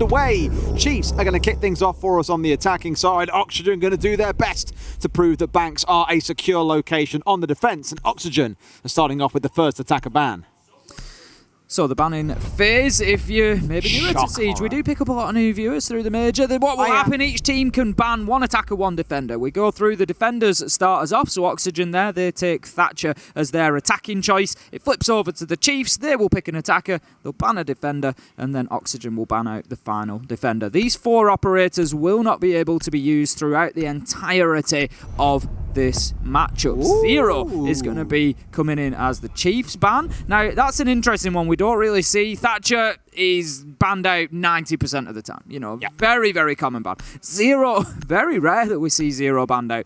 underway. Chiefs are going to kick things off for us on the attacking side. Oxygen going to do their best to prove that banks are a secure location on the defense, and Oxygen are starting off with the first attacker ban. So the banning phase, if you're maybe newer to Siege, we do pick up a lot of new viewers through the major. What will happen, each team can ban one attacker, one defender. We go through the defenders starters off, so Oxygen there, they take Thatcher as their attacking choice. It flips over to the Chiefs, they will pick an attacker, they'll ban a defender, and then Oxygen will ban out the final defender. These 4 operators will not be able to be used throughout the entirety of this matchup. Ooh. Zero is going to be coming in as the Chiefs ban. Now, that's an interesting one. We don't really see. Thatcher is banned out 90% of the time. You know, very, very common ban. Zero, very rare that we see Zero banned out.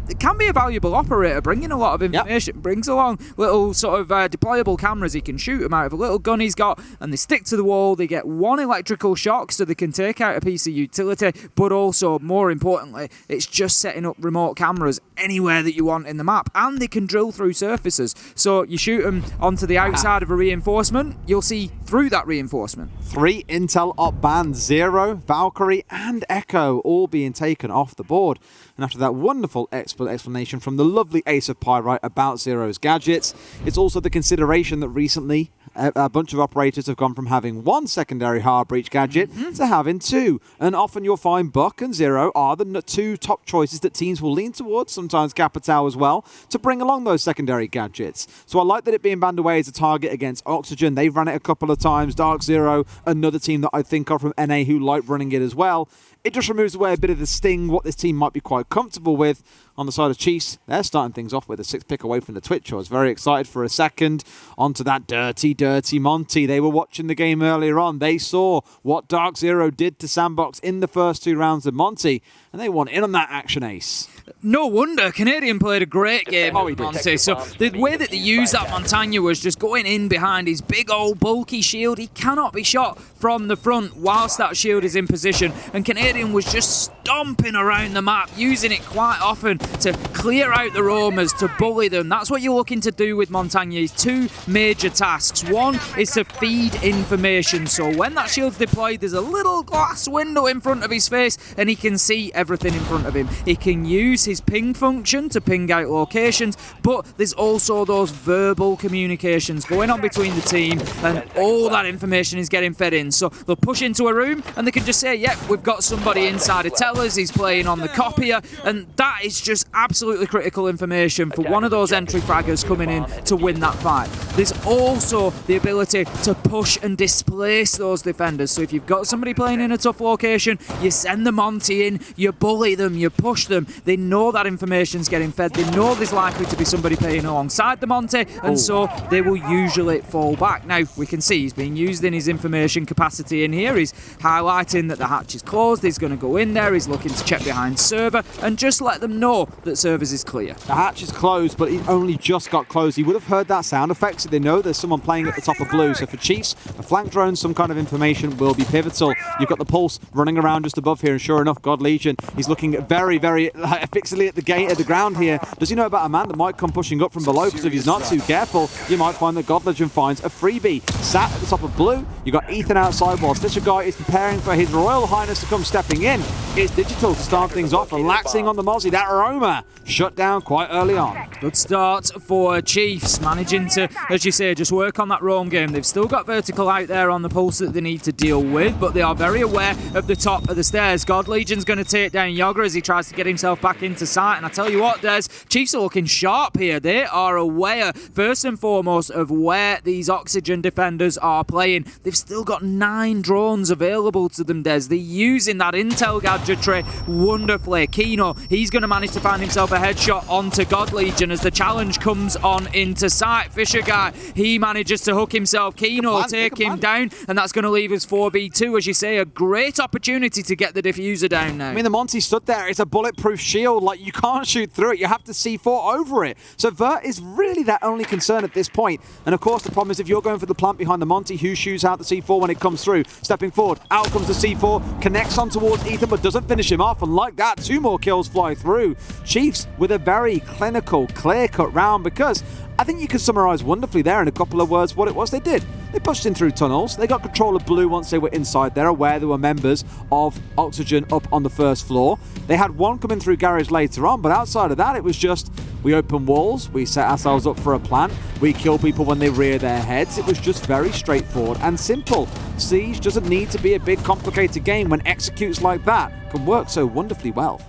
It can be a valuable operator, bringing a lot of information. Brings along little sort of deployable cameras. He can shoot them out of a little gun he's got, and they stick to the wall. They get 1 electrical shock, so they can take out a piece of utility, but also, more importantly, it's just setting up remote cameras anywhere that you want in the map, and they can drill through surfaces. So you shoot them onto the outside of a reinforcement, you'll see through that reinforcement. 3 intel op bans, Zero, Valkyrie and Echo all being taken off the board. And after that wonderful explanation from the lovely Ace of Pyrite about Zero's gadgets, it's also the consideration that recently a bunch of operators have gone from having 1 secondary hard breach gadget to having 2. And often you'll find Buck and Zero are the 2 top choices that teams will lean towards, sometimes Capitao as well, to bring along those secondary gadgets. So I like that it being banned away as a target against Oxygen. They've run it a couple of times. Dark Zero, another team that I think of from NA who like running it as well. It just removes away a bit of the sting, what this team might be quite comfortable with. On the side of Chiefs, they're starting things off with a 6 pick away from the Twitch. I was very excited for a second. Onto that dirty, dirty Monty. They were watching the game earlier on. They saw what Dark Zero did to Sandbox in the first 2 rounds of Monty, and they want in on that action, Ace. No wonder. Canadian played a great game with Monty. So the way that they used that Montagna was just going in behind his big old bulky shield. He cannot be shot from the front whilst that shield is in position. And Canadian was just stomping around the map, using it quite often to clear out the roamers, to bully them. That's what you're looking to do with Montagna. 2 major tasks. One is to feed information. So when that shield's deployed, there's a little glass window in front of his face and he can see everything in front of him. He can use his ping function to ping out locations, but there's also those verbal communications going on between the team, and all that information is getting fed in. So they'll push into a room and they can just say, yep, we've got somebody inside a tellers, he's playing on the copier, and that is just absolutely critical information for one of those entry fraggers coming in to win that fight. There's also the ability to push and displace those defenders. So if you've got somebody playing in a tough location, you send the Monty in, you bully them, you push them. They know that information's getting fed. They know there's likely to be somebody playing alongside the Monty, and so they will usually fall back. Now, we can see he's being used in his information capacity in here. He's highlighting that the hatch is closed. He's going to go in there. He's looking to check behind server and just let them know that servers is clear. The hatch is closed, but he only just got closed. He would have heard that sound effect, so they know there's someone playing at the top of blue. So for Chiefs, a flank drone, some kind of information will be pivotal. You've got the Pulse running around just above here, and sure enough, God Legion, he's looking very, very fixedly at the gate, at the ground here. Does he know about a man that might come pushing up from below? Because if he's not too careful, you might find that God Legion finds a freebie. Sat at the top of blue, you got Ethan outside whilst this guy is preparing for his Royal Highness to come stepping in. It's Digital to start things off, relaxing on the Mozzie. That Roma shut down quite early on. Good start for Chiefs, managing to, as you say, just work on that roam game. They've still got vertical out there on the Pulse that they need to deal with, but they are very aware of the top of the stairs. God Legion's going to take down Yoga as he tries to get himself back into sight, and I tell you what, Des, Chiefs are looking sharp here. They are aware, first and foremost, of where these Oxygen defenders are playing. They've still got 9 drones available to them, Des. They're using that intel gadgetry wonderfully. Kino, he's going to manage to find himself a headshot onto God Legion as the challenge comes on into sight. Fisher guy, he manages to hook himself. Kino will take him down, and that's going to leave us 4v2. As you say, a great opportunity to get the diffuser down now. I mean, the Monty stood there. It's a bulletproof shield. Like, you can't shoot through it. You have to C4 over it. So Vert is really their only concern at this point. And of course, the problem is if you're going for the plant behind the Monty, who shoots out the C4 when it comes through? Stepping forward, out comes the C4, connects on towards Ethan, but doesn't finish him off. And like that, 2 more kills fly through. Chiefs with a very clinical, clear-cut round, because I think you could summarize wonderfully there in a couple of words what it was they did. They pushed in through tunnels. They got control of blue once they were inside. They're aware there were members of Oxygen up on the first floor. They had one coming through garage later on, but outside of that, it was just we open walls, we set ourselves up for a plant, we kill people when they rear their heads. It was just very straightforward and simple. Siege doesn't need to be a big complicated game when executes like that can work so wonderfully well.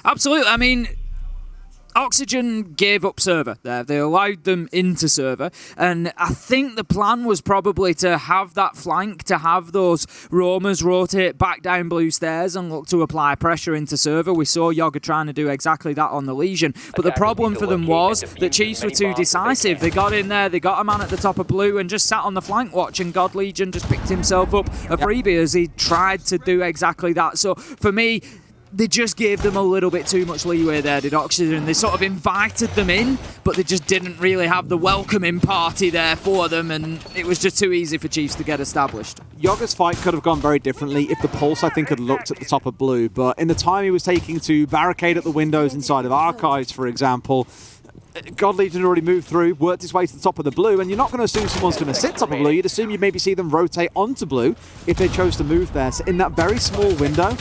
Absolutely. I mean, Oxygen gave up server there. They allowed them into server. And I think the plan was probably to have that flank, to have those roamers rotate back down blue stairs and look to apply pressure into server. We saw Yoga trying to do exactly that on the Legion. But the problem for them was that Chiefs were too decisive. They got in there, they got a man at the top of blue and just sat on the flank watch, and God Legion just picked himself up a freebie as he tried to do exactly that. So for me, they just gave them a little bit too much leeway there, did Oxygen. They sort of invited them in, but they just didn't really have the welcoming party there for them, and it was just too easy for Chiefs to get established. Yoga's fight could have gone very differently if the Pulse, I think, had looked at the top of blue, but in the time he was taking to barricade at the windows inside of Archives, for example, God Legion had already moved through, worked his way to the top of the blue, and you're not going to assume someone's going to sit top of blue. You'd assume you'd maybe see them rotate onto blue if they chose to move there. So in that very small window,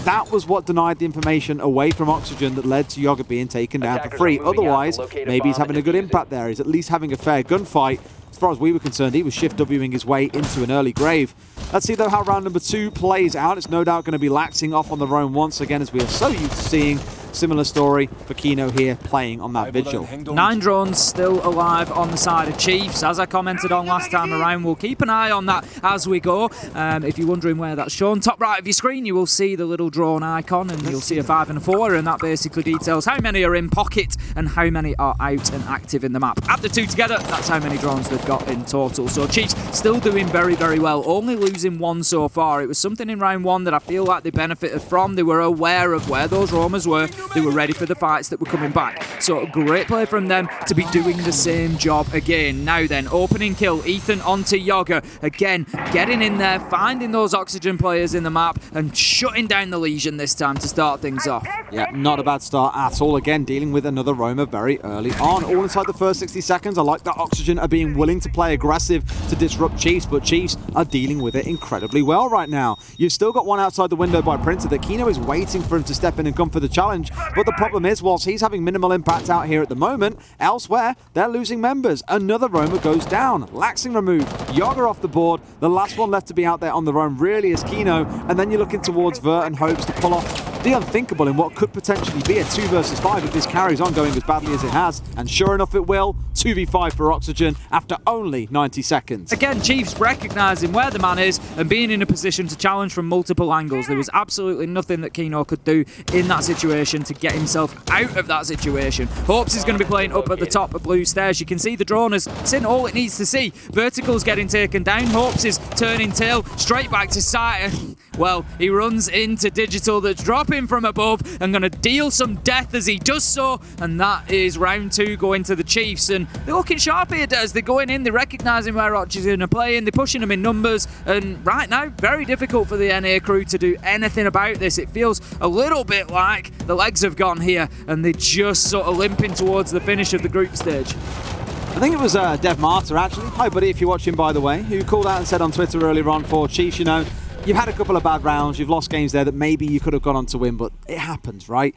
that was what denied the information away from Oxygen that led to Yoga being taken down for free. Otherwise, maybe he's having a good impact there. He's at least having a fair gunfight. As far as we were concerned, he was shift Wing his way into an early grave. Let's see, though, how round number 2 plays out. It's no doubt going to be laxing off on the roam once again, as we are so used to seeing. Similar story for Kino here, playing on that vigil. 9 drones still alive on the side of Chiefs. As I commented on last time around, we'll keep an eye on that as we go. If you're wondering where that's shown, top right of your screen, you will see the little drone icon, and you'll see a 5 and a 4, and that basically details how many are in pocket and how many are out and active in the map. Add the two together, that's how many drones they've got in total. So Chiefs still doing very, very well, only losing 1 so far. It was something in round 1 that I feel like they benefited from. They were aware of where those roamers were. They were ready for the fights that were coming back. So great play from them to be doing the same job again. Now then, opening kill, Ethan onto Yoga. Again, getting in there, finding those Oxygen players in the map and shutting down the Legion this time to start things off. Yeah, not a bad start at all. Again, dealing with another roamer very early on. All inside the first 60 seconds. I like that Oxygen are being willing to play aggressive to disrupt Chiefs, but Chiefs are dealing with it incredibly well right now. You've still got one outside the window by Printer that Kino is waiting for him to step in and come for the challenge, but the problem is, whilst he's having minimal impact out here at the moment, elsewhere, they're losing members. Another roamer goes down. Laxing removed. Yoga off the board. The last one left to be out there on the roam really is Kino, and then you're looking towards Vert and hopes to pull off the unthinkable in what could potentially be a 2 versus 5 if this carries on going as badly as it has. And sure enough it will. 2v5 for Oxygen after only 90 seconds. Again, Chiefs recognising where the man is and being in a position to challenge from multiple angles. There was absolutely nothing that Kino could do in that situation to get himself out of that situation. Hopes is going to be playing up at the top of blue stairs. You can see the drone has seen all it needs to see. Vertical's getting taken down. Hopes is turning tail straight back to sight. Well, he runs into Digital that's dropping from above and going to deal some death as he does so, and that is round 2 going to the Chiefs. And they're looking sharp here, Des. They're going in, they're recognising where Oxygen are playing, they're pushing them in numbers, and right now, very difficult for the NA crew to do anything about this. It feels a little bit like the legs have gone here, and they're just sort of limping towards the finish of the group stage. I think it was Dev Marta, actually. Hi, buddy, if you're watching, by the way, who called out and said on Twitter earlier on for Chiefs, you know, you've had a couple of bad rounds, you've lost games there that maybe you could have gone on to win, but it happens, right?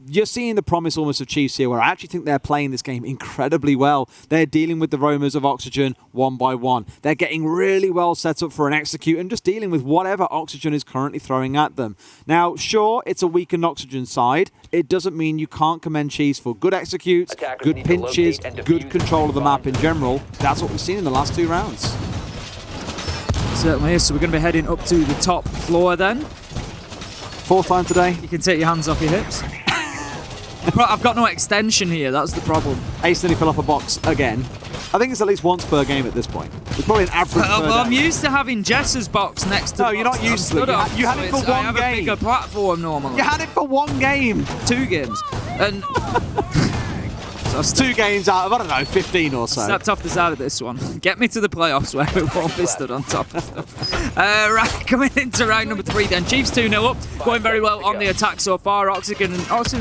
You're seeing the promise almost of Chiefs here, where I actually think they're playing this game incredibly well. They're dealing with the roamers of Oxygen one by one. They're getting really well set up for an execute and just dealing with whatever Oxygen is currently throwing at them. Now, sure, it's a weakened Oxygen side. It doesn't mean you can't commend Chiefs for good executes, good pinches, good control of the map in general. That's what we've seen in the last 2 rounds. Certainly is. So we're going to be heading up to the top floor then. 4th time today. You can take your hands off your hips. I've got no extension here, that's the problem. Ace nearly fell off a box again. I think it's at least once per game at this point. It's probably an average per well, I'm day. used to having Jess's box next to No, you're not used to it. You had it for one game. I have a bigger platform normally. You had it for 1 game. 2 games. And So 2 games out of, I don't know, 15 or so. Stepped off the side of this one. Get me to the playoffs where we won't be stood on top of stuff. Right, coming into round number 3 then. Chiefs 2-0 up, going very well on the attack so far. Oxygen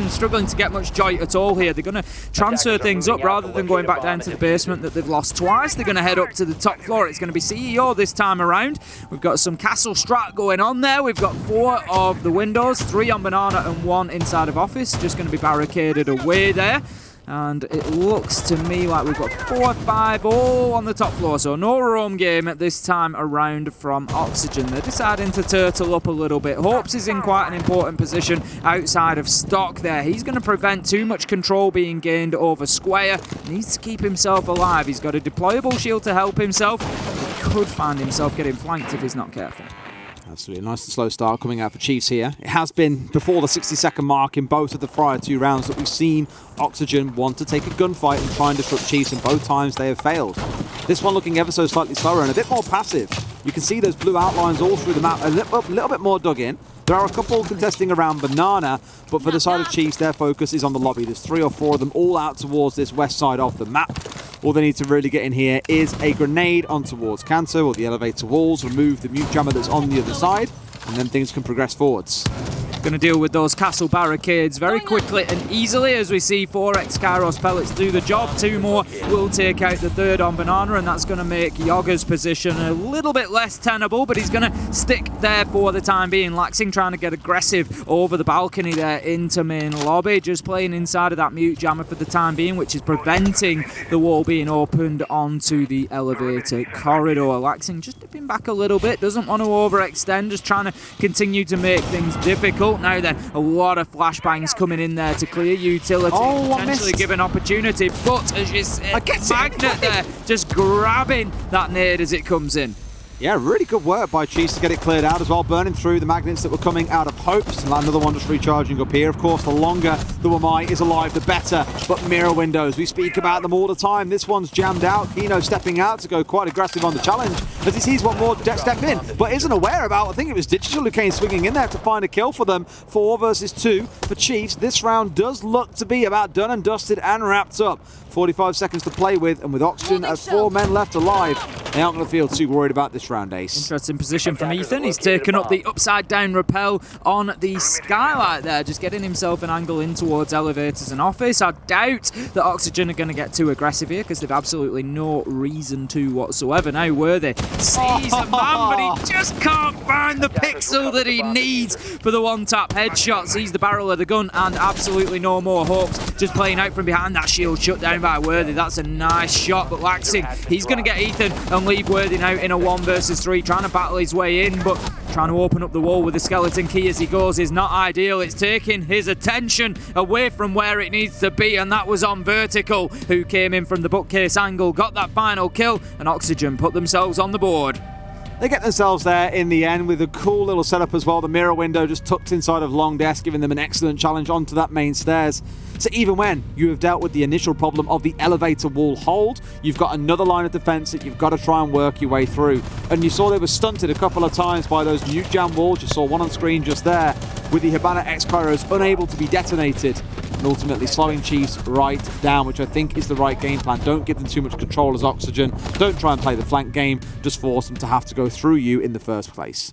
struggling to get much joy at all here. They're going to transfer things up rather than going back down to the basement that they've lost twice. They're going to head up to the top floor. It's going to be CEO this time around. We've got some castle strat going on there. We've got 4 of the windows, 3 on banana and 1 inside of office. Just going to be barricaded away there. And it looks to me like we've got 4 or 5 all on the top floor. So no roam game at this time around from Oxygen. They're deciding to turtle up a little bit. Hopes is in quite an important position outside of stock there. He's going to prevent too much control being gained over Square. Needs to keep himself alive. He's got a deployable shield to help himself. He could find himself getting flanked if he's not careful. Absolutely. Nice and slow start coming out for Chiefs here. It has been before the 60-second mark in both of the prior 2 rounds that we've seen Oxygen want to take a gunfight and try and disrupt Chiefs, and both times they have failed. This one looking ever so slightly slower and a bit more passive. You can see those blue outlines all through the map, a little bit more dug in. There are a couple contesting around Banana, but for the side of Chiefs, their focus is on the lobby. There's 3 or 4 of them all out towards this west side of the map. All they need to really get in here is a grenade on towards Kanto or the elevator walls, remove the mute jammer that's on the other side, and then things can progress forwards. Going to deal with those castle barricades very quickly and easily as we see 4x Kairos pellets do the job. 2 more will take out the 3rd on Banana, and that's going to make Yoga's position a little bit less tenable, but he's going to stick there for the time being. Laxing trying to get aggressive over the balcony there into main lobby, just playing inside of that mute jammer for the time being, which is preventing the wall being opened onto the elevator corridor. Laxing just dipping back a little bit, doesn't want to overextend, just trying to continue to make things difficult. Now then, a lot of flashbangs coming in there to clear utility, potentially give an opportunity, but as you said, Magnet there just grabbing that nade as it comes in. Yeah, really good work by Chiefs to get it cleared out as well, burning through the magnets that were coming out of Hopes. Another one just recharging up here. Of course, the longer the Wamai is alive, the better. But mirror windows, we speak about them all the time. This one's jammed out. Kino stepping out to go quite aggressive on the challenge as he sees one more step in, but isn't aware about, I think it was Digital who came swinging in there to find a kill for them. 4 versus 2 for Chiefs. This round does look to be about done and dusted and wrapped up. 45 seconds to play with, and with Oxygen at 4 men left alive, they aren't going to feel too worried about this round, Ace. Interesting position from Ethan. He's taken up the upside down rappel on the skylight there, just getting himself an angle in towards elevators and office. I doubt that Oxygen are going to get too aggressive here because they've absolutely no reason to whatsoever. Now Worthy sees a man, but he just can't find the pixel that he needs for the one-tap headshot. Sees the barrel of the gun and absolutely no more hopes. Just playing out from behind that shield shut down by Worthy. That's a nice shot, but Laxing, he's going to get Ethan and leave Worthy now in a 1 versus 3, trying to battle his way in, but trying to open up the wall with the skeleton key as he goes is not ideal. It's taking his attention away from where it needs to be, and that was on Vertical, who came in from the bookcase angle, got that final kill, and Oxygen put themselves on the board. They get themselves there in the end with a cool little setup as well. The mirror window just tucked inside of Long Desk, giving them an excellent challenge onto that main stairs. So even when you have dealt with the initial problem of the elevator wall hold, you've got another line of defense that you've got to try and work your way through. And you saw they were stunted a couple of times by those mute jam walls. You saw one on screen just there with the Hibana X-Kairos unable to be detonated, and ultimately slowing Chiefs right down, which I think is the right game plan. Don't give them too much control as Oxygen. Don't try and play the flank game. Just force them to have to go through you in the first place.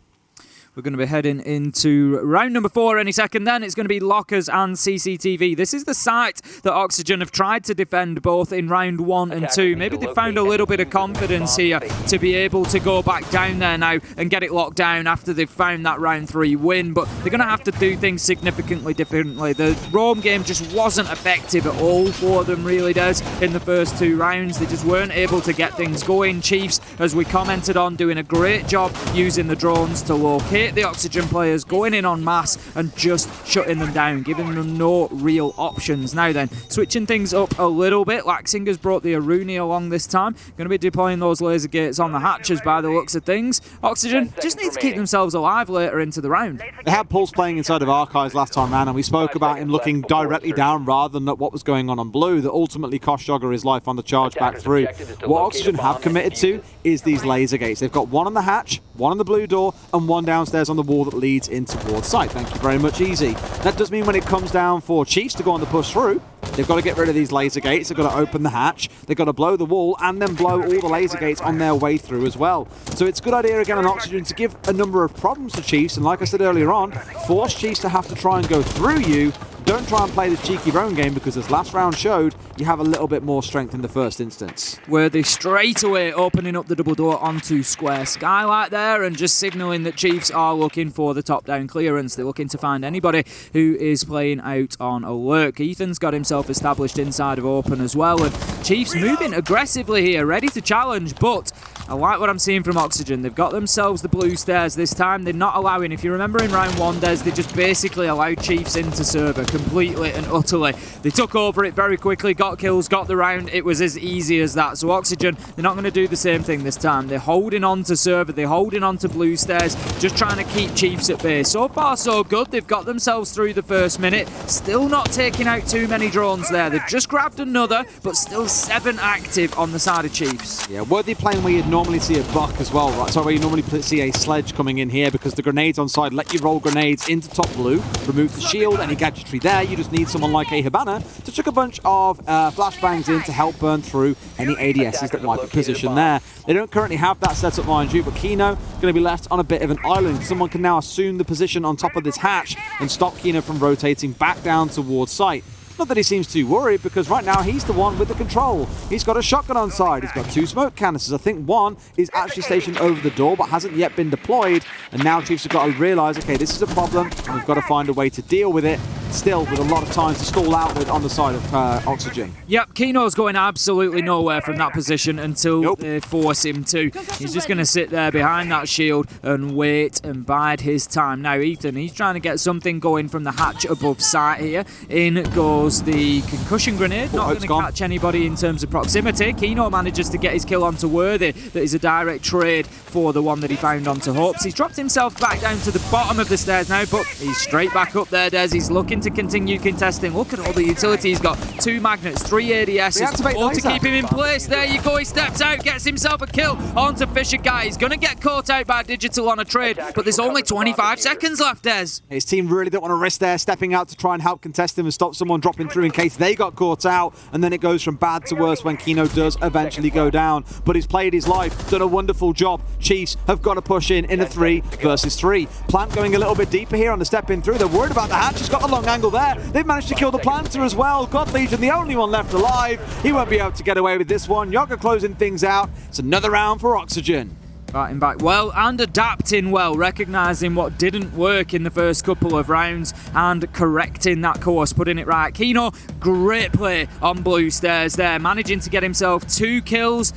We're going to be heading into round number 4 any second then. It's going to be lockers and CCTV. This is the site that Oxygen have tried to defend both in round 1 and 2. Maybe they found a little bit of confidence here to be able to go back down there now and get it locked down after they've found that round 3 win. But they're going to have to do things significantly differently. The roam game just wasn't effective at all for them, really, Des, in the first 2 rounds. They just weren't able to get things going. Chiefs, as we commented on, doing a great job using the drones to locate the Oxygen players, going in en masse and just shutting them down, giving them no real options. Now then, switching things up a little bit. Laxinger's brought the Aruni along this time. Going to be deploying those laser gates on the hatches by the looks of things. Oxygen just need to keep themselves alive later into the round. They had Pulse playing inside of Archives last time round, and we spoke about him looking directly down rather than at what was going on blue, that ultimately cost Jogger his life on the charge back through. What Oxygen have committed to is these laser gates. They've got one on the hatch, one on the blue door, and one downstairs on the wall that leads in towards site. Thank you very much, Easy. That does mean when it comes down for Chiefs to go on the push through, They've got to get rid of these laser gates. They've got to open the hatch. They've got to blow the wall and then blow all the laser gates on their way through as well. So it's a good idea again on Oxygen to give a number of problems to Chiefs, and like I said earlier on, force Chiefs to have to try and go through you. Don't try and play this cheeky drone game, because as last round showed, you have a little bit more strength in the first instance. Worthy straight away opening up the double door onto Square Skylight there and just signalling that Chiefs are looking for the top-down clearance. They're looking to find anybody who is playing out on a lurk. Ethan's got himself established inside of open as well, and Chiefs moving aggressively here, ready to challenge, but I like what I'm seeing from Oxygen. They've got themselves the blue stairs this time. They're not allowing, if you remember in round one, Des, they just basically allowed Chiefs into server completely and utterly. They took over it very quickly, got kills, got the round. It was as easy as that. So Oxygen, they're not going to do the same thing this time. They're holding on to server, they're holding on to blue stairs, just trying to keep Chiefs at bay. So far, so good. They've got themselves through the first minute. Still not taking out too many drones there. They've just grabbed another, but still 7 active on the side of Chiefs. Yeah, Worthy playing where you'd normally see a buck as well, right? So where you normally see a sledge coming in here, because the grenades on side let you roll grenades into top blue, remove the shield, any gadgetry there. You just need someone like a Hibana to chuck a bunch of flashbangs in to help burn through any ADSs that might be positioned there. They don't currently have that setup, mind you, but Kino going to be left on a bit of an island. Someone can now assume the position on top of this hatch and stop Kino from rotating back down towards site. Not that he seems too worried, because right now he's the one with the control. He's got a shotgun on side. He's got 2 smoke canisters. I think one is actually stationed over the door but hasn't yet been deployed. And now Chiefs have got to realise, okay, this is a problem and we've got to find a way to deal with it. Still with a lot of time to stall out with on the side of Oxygen. Yep, Kino's going absolutely nowhere from that position until they force him to. He's just going to sit there behind that shield and wait and bide his time. Now Ethan, he's trying to get something going from the hatch above sight here. In goes the concussion grenade. Not going to catch anybody in terms of proximity. Kino manages to get his kill onto Worthy. That is a direct trade for the one that he found onto Hopes. He's dropped himself back down to the bottom of the stairs now, but he's straight back up there, Des. He's looking to continue contesting. Look at all the utility. He's got 2 magnets, 3 ADSs, all to keep him in place. There you go. He steps out, gets himself a kill onto Fisher Guy. He's going to get caught out by Digital on a trade, but there's only 25 seconds left, Des. His team really don't want to risk there, stepping out to try and help contest him and stop someone dropping through in case they got caught out, and then it goes from bad to worse when Kino does eventually go down. But he's played his life, done a wonderful job. Chiefs have got to push in a 3 versus 3. Plant going a little bit deeper here on the step in through. They're worried about the hatch. He's got the long angle there. They've managed to kill the planter as well. God Legion, the only one left alive. He won't be able to get away with this one. Yoga closing things out. It's another round for Oxygen. Fighting back well and adapting well, recognising what didn't work in the first couple of rounds and correcting that course, putting it right. Kino, great play on blue stairs there, managing to get himself 2 kills.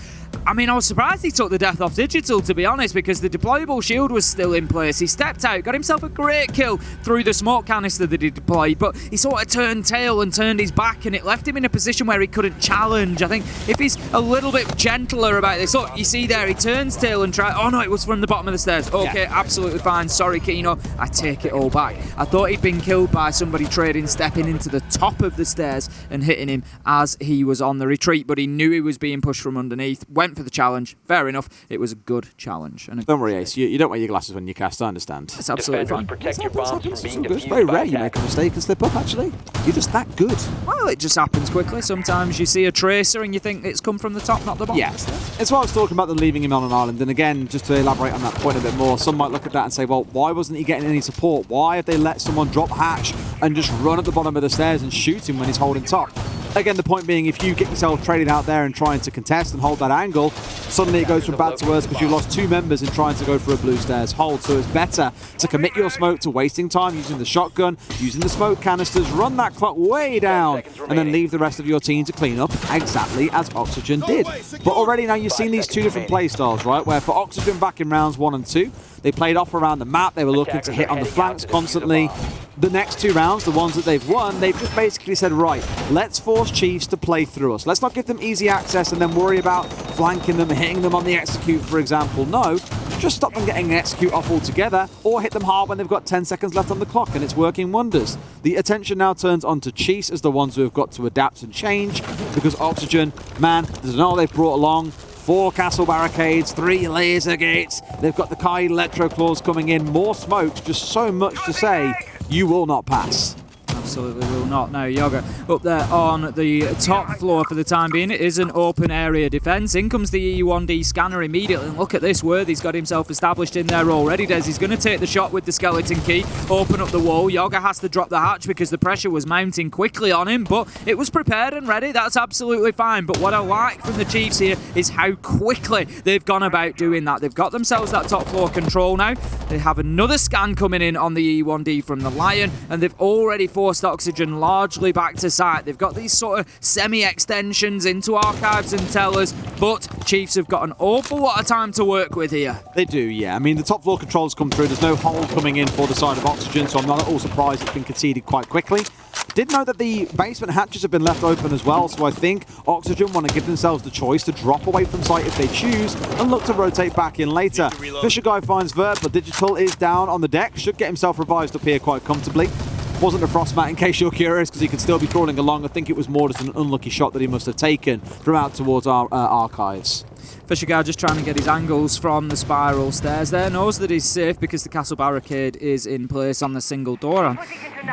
I mean, I was surprised he took the death off Digital, to be honest, because the deployable shield was still in place. He stepped out, got himself a great kill through the smoke canister that he deployed, but he sort of turned tail and turned his back, and it left him in a position where he couldn't challenge. I think if he's a little bit gentler about this, look, you see there, he turns tail and tries. Oh no, it was from the bottom of the stairs. Okay, yeah. Absolutely fine. Sorry, Kino. I take it all back. I thought he'd been killed by somebody trading, stepping into the top of the stairs and hitting him as he was on the retreat, but he knew he was being pushed from underneath. Went for the challenge. Fair enough. It was a good challenge. And don't worry, Ace. You don't wear your glasses when you cast. I understand. It's absolutely fine. It's very rare you make a mistake and slip up, actually. You're just that good. Well, it just happens quickly. Sometimes you see a tracer and you think it's come from the top, not the bottom. Yes. It's what I was talking about, them leaving him on an island. And again, just to elaborate on that point a bit more, some might look at that and say, well, why wasn't he getting any support? Why have they let someone drop hatch and just run at the bottom of the stairs and shoot him when he's holding top? Again, the point being, if you get yourself traded out there and trying to contest and hold that angle, suddenly it goes from bad to worse because you lost 2 members in trying to go for a blue stairs hold. So it's better to commit your smoke to wasting time using the shotgun, using the smoke canisters, run that clock way down, and then leave the rest of your team to clean up exactly as Oxygen did. But already now you've seen these 2 different playstyles, right? Where for Oxygen back in rounds 1 and 2, they played off around the map. They were looking to hit on the flanks constantly. The next 2 rounds, the ones that they've won, they've just basically said, right, let's force Chiefs to play through us. Let's not give them easy access and then worry about flanking them, hitting them on the execute, for example. No, just stop them getting an execute off altogether or hit them hard when they've got 10 seconds left on the clock, and it's working wonders. The attention now turns onto Chiefs as the ones who have got to adapt and change, because Oxygen, man, there's an all they've brought along. 4 castle barricades, 3 laser gates. They've got the Kai Electro claws coming in, more smokes, just so much to say, you will not pass. absolutely will not. Now Yoga up there on the top floor for the time being. It is an open area defence. In comes the E1D scanner immediately, and look at this. Worthy's got himself established in there already. Des, he's going to take the shot with the skeleton key, open up the wall. Yoga has to drop the hatch because the pressure was mounting quickly on him, but it was prepared and ready. That's absolutely fine. But what I like from the Chiefs here is how quickly they've gone about doing that. They've got themselves that top floor control now. They have another scan coming in on the E1D from the Lion, and they've already forced Oxygen largely back to site. They've got these sort of semi-extensions into archives and tellers, but Chiefs have got an awful lot of time to work with here. They do, yeah. I mean, the top floor controls come through. There's no hold coming in for the side of Oxygen, so I'm not at all surprised it's been conceded quite quickly. Did know that the basement hatches have been left open as well, so I think Oxygen want to give themselves the choice to drop away from site if they choose and look to rotate back in later. Fisher Guy finds Vert, but Digital is down on the deck. Should get himself revised up here quite comfortably. Wasn't a frost mat in case you're curious, because he could still be crawling along. I think it was more just an unlucky shot that he must have taken from out towards our archives. Fisher Guy just trying to get his angles from the spiral stairs there. Knows that he's safe because the castle barricade is in place on the single door.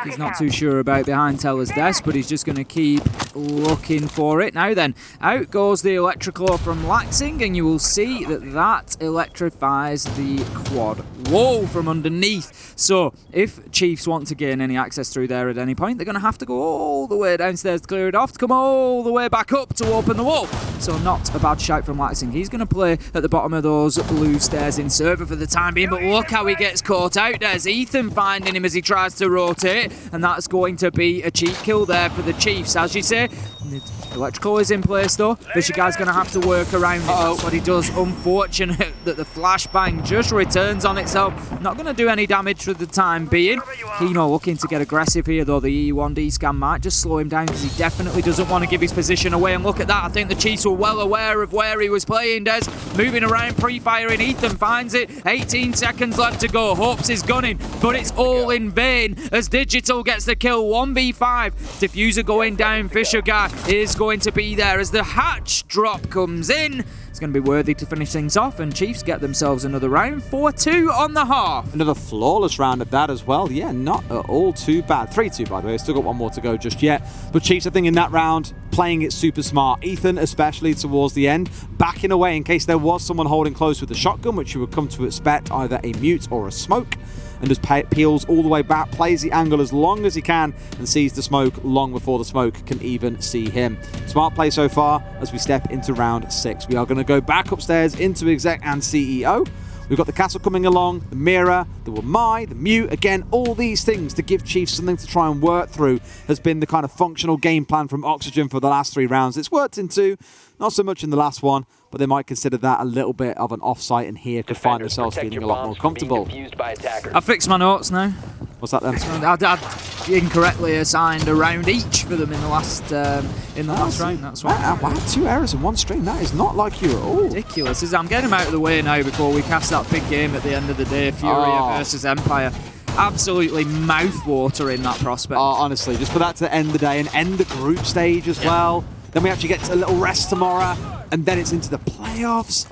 He's not too sure about behind Teller's desk, but he's just going to keep looking for it. Now then, out goes the electrical from Laxing, and you will see that that electrifies the quad wall from underneath. So if Chiefs want to gain any access through there at any point, they're going to have to go all the way downstairs to clear it off, to come all the way back up to open the wall. So not a bad shout from Laxing. He's going to play at the bottom of those blue stairs in server for the time being, but look how he gets caught out. There's Ethan finding him as he tries to rotate, and that's going to be a cheat kill there for the Chiefs. As you say, the electrical is in place though. Fisher Guy's going to have to work around it. That's what he does. Unfortunate that the flashbang just returns on itself. Not going to do any damage for the time being. Kino looking to get aggressive here though. The E1D scan might just slow him down because he definitely doesn't want to give his position away. And look at that. I think the Chiefs were well aware of where he was playing. Des moving around, pre-firing. Ethan finds it. 18 seconds left to go. Hopes is gunning, but it's all in vain as Digital gets the kill. 1v5. Diffuser going down. Fisher Guy is going to be there as the hatch drop comes in. It's going to be Worthy to finish things off, and Chiefs get themselves another round. 4-2 on the half. Another flawless round at that as well. Yeah, not at all too bad. 3-2, by the way. Still got one more to go just yet. But Chiefs, I think, in that round, playing it super smart. Ethan, especially towards the end, backing away in case there was someone holding close with the shotgun, which you would come to expect, either a mute or a smoke. And just peels all the way back, plays the angle as long as he can, and sees the smoke long before the smoke can even see him. Smart play so far as we step into round 6. We are going to go back upstairs into exec and CEO. We've got the castle coming along, the mirror, the Wamai, the mute. Again, all these things to give Chiefs something to try and work through has been the kind of functional game plan from Oxygen for the last 3 rounds. It's worked in 2, not so much in the last one, but they might consider that a little bit of an offsite, and here could find themselves feeling a lot more comfortable. I fixed my notes now. What's that then? I incorrectly assigned a round each for them in the last round. That's why. Wow, 2 errors in one stream. That is not like you at all. Ridiculous. I'm getting them out of the way now before we cast that big game at the end of the day. Furia versus Empire. Absolutely mouth-watering, that prospect. Honestly, just for that to end the day and end the group stage as well. Then we actually get a little rest tomorrow, and then it's into the playoffs.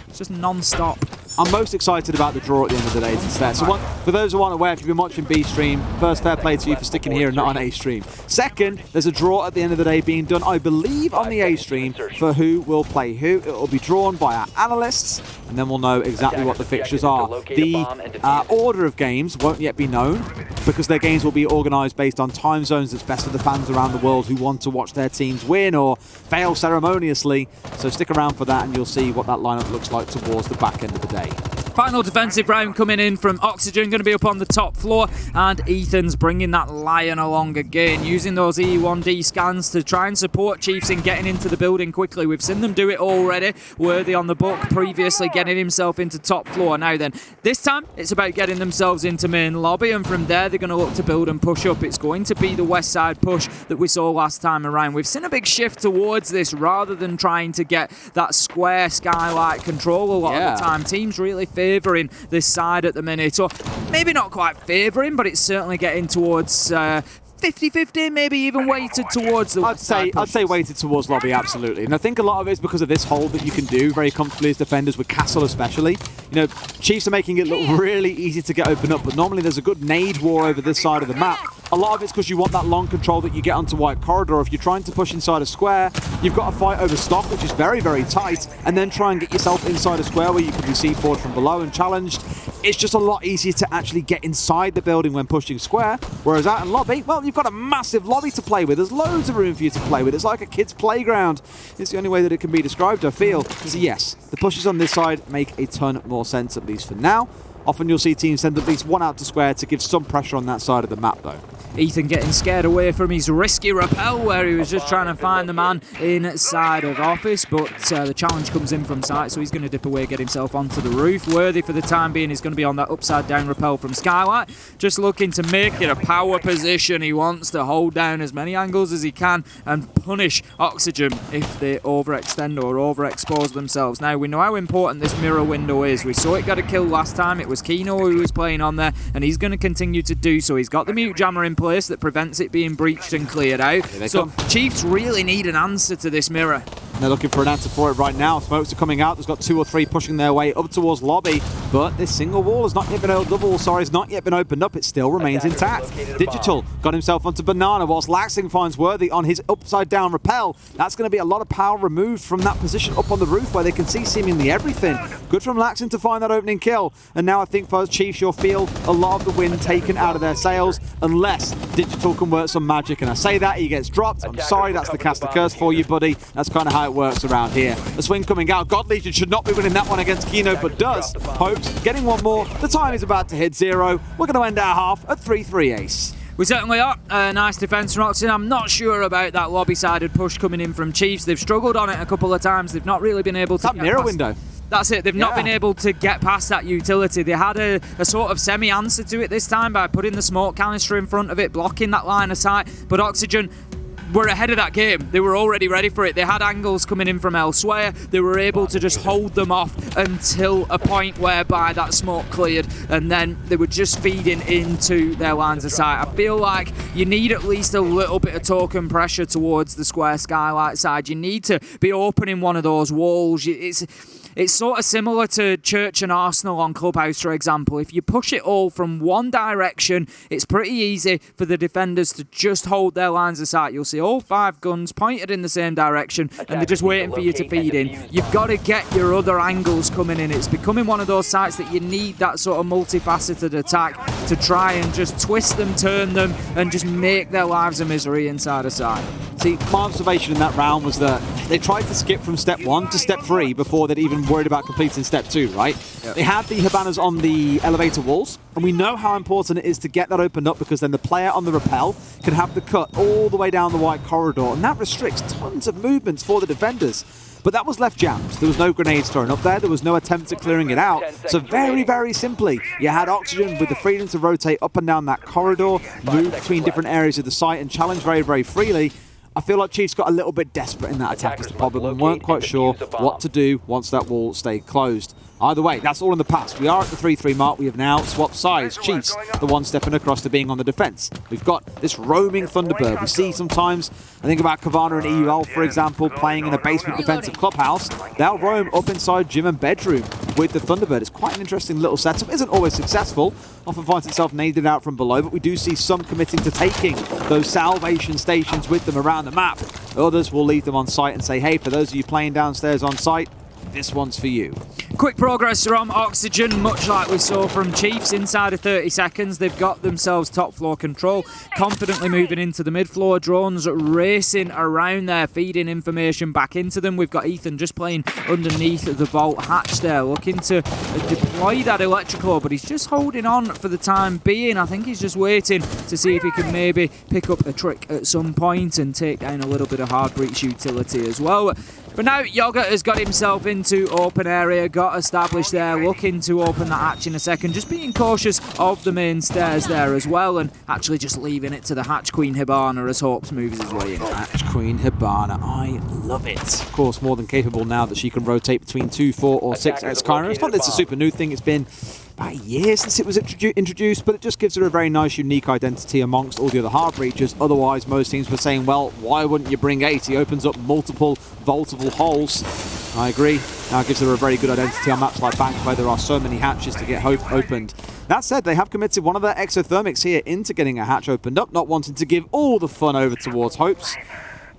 It's just non-stop. I'm most excited about the draw at the end of the day, to be fair. So for those who aren't aware, if you've been watching B stream, first, fair play to you for sticking here and not on A stream. Second, there's a draw at the end of the day being done, I believe, on the A stream for who will play who. It will be drawn by our analysts, and then we'll know exactly what the fixtures are. The order of games won't yet be known, because their games will be organised based on time zones that's best for the fans around the world who want to watch their teams win or fail ceremoniously. So stick around for that, and you'll see what that lineup looks like towards the back end of the day. Final defensive round coming in from Oxygen, going to be up on the top floor, and Ethan's bringing that Lion along again, using those E1D scans to try and support Chiefs in getting into the building quickly. We've seen them do it already. Worthy on the book previously getting himself into top floor. Now then, this time it's about getting themselves into main lobby, and from there they're going to look to build and push up. It's going to be the west side push that we saw last time around. We've seen a big shift towards this rather than trying to get that square skylight control a lot of the time. Teams really favouring this side at the minute, or maybe not quite favouring, but it's certainly getting towards 50-50, maybe even weighted towards the I'd say weighted towards lobby, absolutely. And I think a lot of it is because of this hold that you can do very comfortably as defenders with Castle especially. You know, Chiefs are making it look really easy to get open up, but normally there's a good nade war over this side of the map. A lot of it's because you want that long control that you get onto white corridor. If you're trying to push inside a square, you've got to fight over stock, which is very, very tight, and then try and get yourself inside a square where you can be C4'd from below and challenged. It's just a lot easier to actually get inside the building when pushing square, whereas out in lobby, well, you've got a massive lobby to play with. There's loads of room for you to play with. It's like a kid's playground. It's the only way that it can be described, I feel. So yes, the pushes on this side make a ton more sense, at least for now. Often you'll see teams send at least one out to square to give some pressure on that side of the map, though. Ethan getting scared away from his risky rappel where he was just trying to find the man inside of office, but the challenge comes in from sight, so he's going to dip away, get himself onto the roof. Worthy for the time being is going to be on that upside down rappel from Skylight, just looking to make it a power position. He wants to hold down as many angles as he can and punish Oxygen if they overextend or overexpose themselves. Now we know how important this mirror window is. We saw it got a kill last time. It was Kino who was playing on there, and he's going to continue to do so. He's got the mute jammer in place that prevents it being breached and cleared out. So Chiefs really need an answer to this mirror. They're looking for an answer for it right now. Smokes are coming out. There's got 2 or 3 pushing their way up towards lobby, but this single wall has not yet been has not yet been opened up. It still remains intact. Digital got himself onto Banana whilst Laxing finds Worthy on his upside down rappel. That's going to be a lot of power removed from that position up on the roof where they can see seemingly everything. Good from Laxing to find that opening kill. And now I think for Chiefs, you'll feel a lot of the wind taken out of their sails unless Digital can work some magic. And I say that, he gets dropped. I'm sorry, that's the caster curse for you, buddy. That's kind of how it works around here. The swing coming out. God Legion should not be winning that one against Kino, but does. Hopes getting one more. The time is about to hit 0. We're going to end our half at 3-3 ace. We certainly are. Nice defence from Oxygen. I'm not sure about that lobby-sided push coming in from Chiefs. They've struggled on it a couple of times. They've not really been able to... That mirror window. That's it. They've not been able to get past that utility. They had a sort of semi-answer to it this time by putting the smoke canister in front of it, blocking that line of sight. But Oxygen were ahead of that game. They were already ready for it. They had angles coming in from elsewhere. They were able to just hold them off until a point whereby that smoke cleared, and then they were just feeding into their lines of sight. I feel like you need at least a little bit of token pressure towards the square Skylight side. You need to be opening one of those walls. It's sort of similar to Church and Arsenal on Clubhouse, for example. If you push it all from one direction, it's pretty easy for the defenders to just hold their lines of sight. You'll see all 5 guns pointed in the same direction, and they're just waiting for you to feed in. You've got to get your other angles coming in. It's becoming one of those sites that you need that sort of multifaceted attack to try and just twist them, turn them, and just make their lives a misery inside a site. See, my observation in that round was that they tried to skip from step 1 to step 3 before they'd even worried about completing step 2, right? Yep. They had the Habanas on the elevator walls, and we know how important it is to get that opened up, because then the player on the rappel can have the cut all the way down the white corridor, and that restricts tons of movements for the defenders. But that was left jammed. There was no grenades thrown up there. There was no attempt at clearing it out. So very, very simply, you had Oxygen with the freedom to rotate up and down that corridor, move between different areas of the site, and challenge very, very freely. I feel like Chiefs got a little bit desperate in that attack as the problem and weren't quite sure what to do once that wall stayed closed. Either way, that's all in the past. We are at the 3-3 mark. We have now swapped sides. Chiefs, the one stepping across to being on the defense. We've got this roaming Thunderbird. We see sometimes, I think about Kavana and EUL, for example, playing in a basement defensive clubhouse. They'll roam up inside gym and bedroom with the Thunderbird. It's quite an interesting little setup. Isn't always successful. Often finds itself naded out from below, but we do see some committing to taking those salvation stations with them around the map. Others will leave them on site and say, hey, for those of you playing downstairs on site, this one's for you. Quick progress from Oxygen, much like we saw from Chiefs. Inside of 30 seconds, they've got themselves top floor control, confidently moving into the mid floor. Drones racing around there, feeding information back into them. We've got Ethan just playing underneath the vault hatch there, looking to deploy that electrical, but he's just holding on for the time being. I think he's just waiting to see if he can maybe pick up a trick at some point and take down a little bit of hard breach utility as well. For now, Yoga has got himself into open area, got established there, looking to open that hatch in a second, just being cautious of the main stairs there as well, and actually just leaving it to the Hatch Queen Hibana as Hawks moves his way in. Hatch Queen Hibana, I love it. Of course, more than capable now that she can rotate between 2, 4 or 6 X-Kyra. It's not that it's a super new thing, it's been about a year since it was introduced, but it just gives her a very nice, unique identity amongst all the other hard breachers. Otherwise, most teams were saying, well, why wouldn't you bring 8? He opens up multiple vaultable holes. I agree. Now it gives her a very good identity on maps like Bank, where there are so many hatches to get Hope opened. That said, they have committed one of their exothermics here into getting a hatch opened up, not wanting to give all the fun over towards Hope's.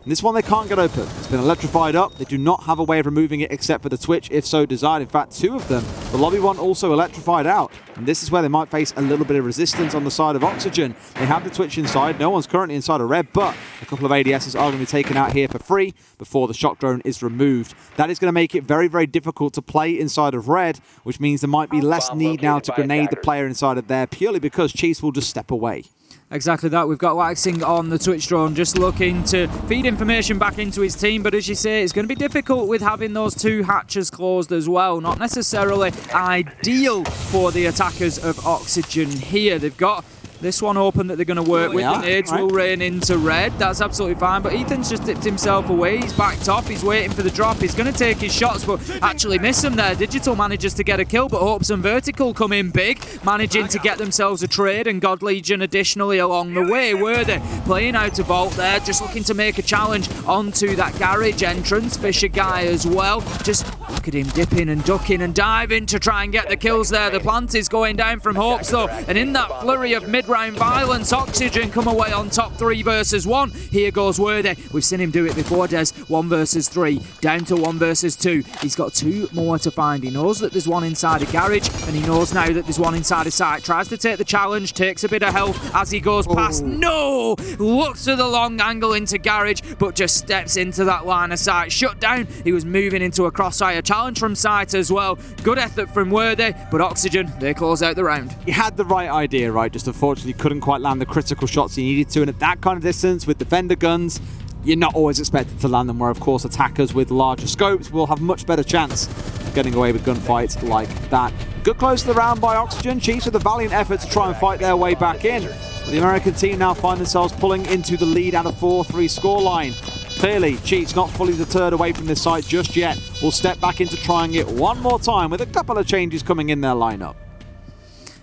And this one they can't get open. It's been electrified up. They do not have a way of removing it except for the Twitch, if so desired. In fact, 2 of them. The lobby one also electrified out. And this is where they might face a little bit of resistance on the side of Oxygen. They have the Twitch inside. No one's currently inside of Red, but a couple of ADSs are going to be taken out here for free before the shock drone is removed. That is going to make it very, very difficult to play inside of Red, which means there might be less need now to grenade the player inside of there, purely because Chiefs will just step away. Exactly that. We've got Waxing on the Twitch drone, just looking to feed information back into his team. But as you say, it's going to be difficult with having those 2 hatches closed as well. Not necessarily ideal for the attackers of Oxygen here. They've got this one open that they're going to work with. The nades will rain into Red. That's absolutely fine. But Ethan's just tipped himself away. He's backed off. He's waiting for the drop. He's going to take his shots, but actually miss them there. Digital manages to get a kill, but Hopes and Vertical come in big, managing to get themselves a trade, and God Legion additionally along the way. Were they playing out of vault there, just looking to make a challenge onto that garage entrance. Fisher guy as well. Just look at him dipping and ducking and diving to try and get the kills there. The plant is going down from Hopes though, and in that flurry of mid-round violence, Oxygen come away on top 3 versus 1. Here goes Worthy. We've seen him do it before, Des. 1 versus 3, down to 1 versus 2. He's got 2 more to find. He knows that there's one inside a garage, and he knows now that there's one inside a site. Tries to take the challenge, takes a bit of health as he goes past. No! Looks to the long angle into garage, but just steps into that line of sight. Shut down. He was moving into a crossfire. Challenge from site as well. Good effort from Worthy, but Oxygen, they close out the round. He had the right idea, right? Just unfortunately couldn't quite land the critical shots he needed to, and at that kind of distance with defender guns, you're not always expected to land them, where of course attackers with larger scopes will have much better chance of getting away with gunfights like that. Good close to the round by Oxygen. Chiefs with a valiant effort to try and fight their way back in. But the American team now find themselves pulling into the lead at a 4-3 scoreline. Clearly, Chiefs not fully deterred away from this site just yet. Will step back into trying it one more time with a couple of changes coming in their lineup.